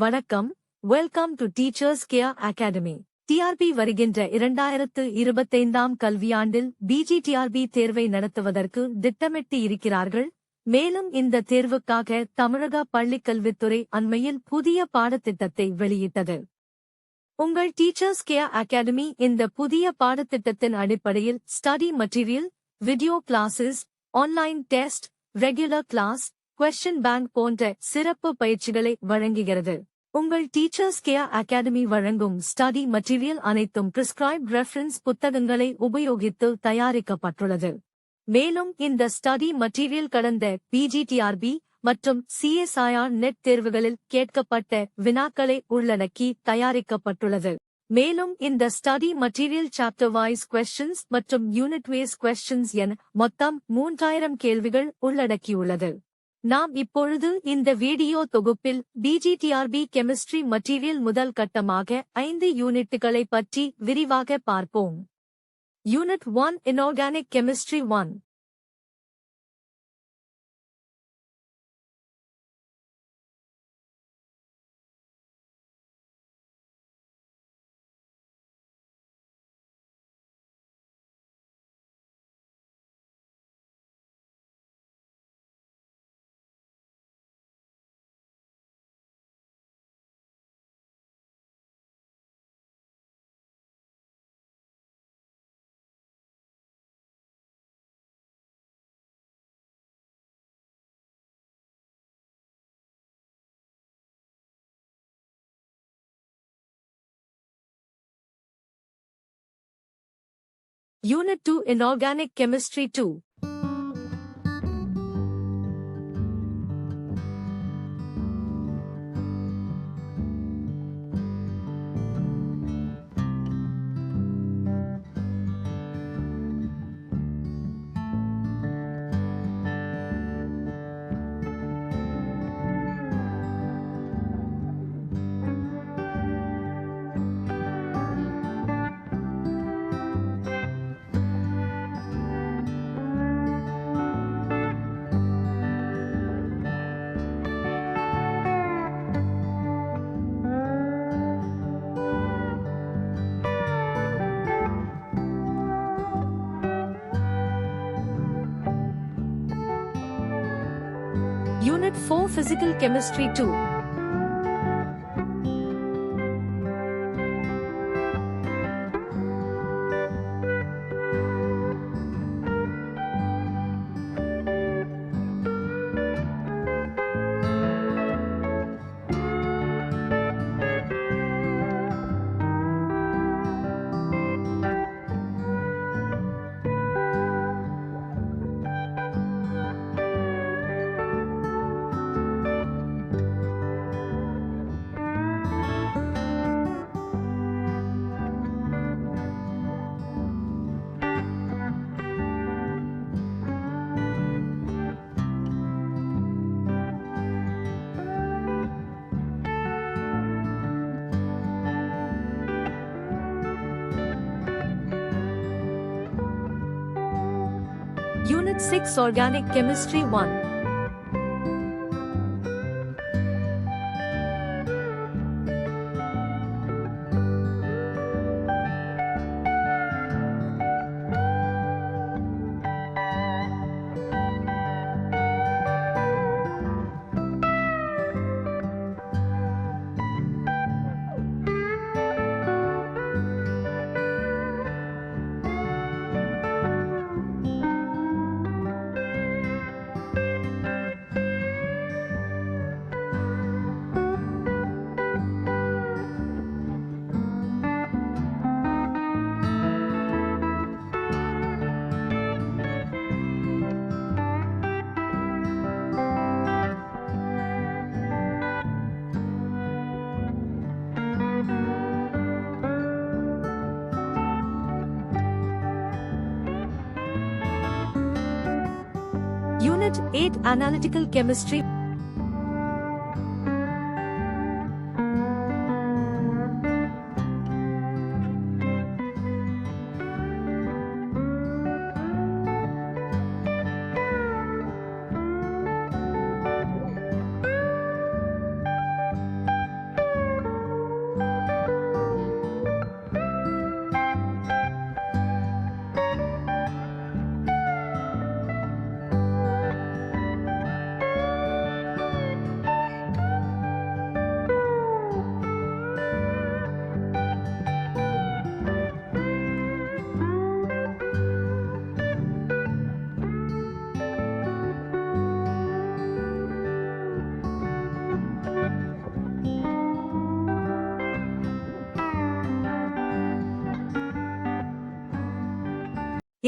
வணக்கம், welcome to Teachers Care Academy. TRB வருகின்ற 2025ஆம் கல்வியாண்டில் பிஜிடிஆர்பி தேர்வை நடத்துவதற்கு திட்டமிட்டு இருக்கிறார்கள். மேலும் இந்த தேர்வுக்காக தமிழக பள்ளிக்கல்வித்துறை அண்மையில் புதிய பாடத்திட்டத்தை வெளியிட்டது. உங்கள் டீச்சர்ஸ் கேர் அகாடமி இந்த புதிய பாடத்திட்டத்தின் அடிப்படையில் study material, video classes, online test, regular class, question bank போன்ற சிறப்பு பயிற்சிகளை வழங்குகிறது. உங்கள் டீச்சர்ஸ் கேர் அகாடமி வழங்கும் ஸ்டடி மெட்டீரியல் அனைத்தும் பிரிஸ்கிரைப்ட் ரெஃபரன்ஸ் புத்தகங்களை உபயோகித்து தயாரிக்கப்பட்டுள்ளது. மேலும் இந்த ஸ்டடி மெட்டீரியல் கடந்த பிஜிடிஆர்பி மற்றும் சிஎஸ்ஐஆர் நெட் தேர்வுகளில் கேட்கப்பட்ட வினாக்களை உள்ளடக்கி தயாரிக்கப்பட்டுள்ளது. மேலும் இந்த study material chapter wise questions மற்றும் யூனிட் வைஸ் கொஸ்டின்ஸ் என மொத்தம் 3000 கேள்விகள் உள்ளடக்கியுள்ளது. நாம் இப்பொழுது இந்த வீடியோ தொகுப்பில் பிஜிடிஆர்பி கெமிஸ்ட்ரி மெட்டீரியல் முதல் கட்டமாக 5 யூனிட்டுகளை பற்றி விரிவாக பார்ப்போம். Unit 1 inorganic chemistry 1. Unit 2 Inorganic Chemistry 2. Unit 4 Physical Chemistry 2. Unit 6 Organic Chemistry 1. Unit 8 Analytical Chemistry.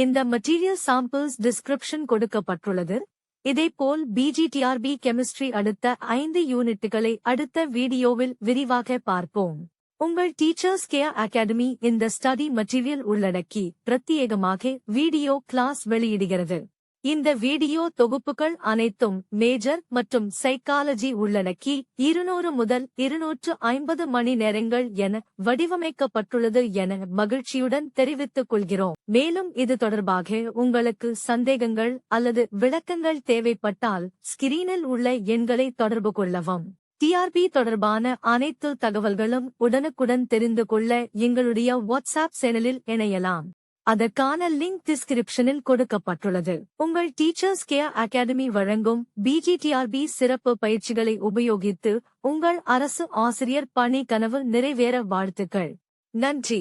இந்த மெட்டீரியல் சாம்பிள்ஸ் டிஸ்கிரிப்ஷன் கொடுக்கப்பட்டுள்ளது. இதேபோல் பிஜிடிஆர்பி கெமிஸ்ட்ரி அடுத்த 5 யூனிட்டுகளை அடுத்த வீடியோவில் விரிவாக பார்ப்போம். உங்கள் டீச்சர்ஸ் கேர் அகாடமி இந்த ஸ்டடி மெட்டீரியல் உள்ளடக்கி பிரத்யேகமாக வீடியோ கிளாஸ் வெளியிடுகிறது. இந்த வீடியோ தொகுப்புகள் அனைத்தும் மேஜர் மற்றும் சைக்காலஜி உள்ளடக்கி 200 முதல் 250 மணி நேரங்கள் என வடிவமைக்கப்பட்டுள்ளது என மகிழ்ச்சியுடன் தெரிவித்துக் கொள்கிறோம். மேலும் இது தொடர்பாக உங்களுக்கு சந்தேகங்கள் அல்லது விளக்கங்கள் தேவைப்பட்டால் ஸ்கிரீனில் உள்ள எண்களை தொடர்பு கொள்ளவும். டிஆர்பி தொடர்பான அனைத்து தகவல்களும் உடனுக்குடன் தெரிந்து கொள்ள எங்களுடைய வாட்ஸ்அப் சேனலில் இணையலாம். அதற்கான லிங்க் டிஸ்கிரிப்ஷனில் கொடுக்கப்பட்டுள்ளது. உங்கள் டீச்சர்ஸ் கேர் அகாடமி வழங்கும் பிஜிடிஆர்பி சிறப்பு பயிற்சிகளை உபயோகித்து உங்கள் அரசு ஆசிரியர் பணி கனவு நிறைவேற வாழ்த்துக்கள். நன்றி.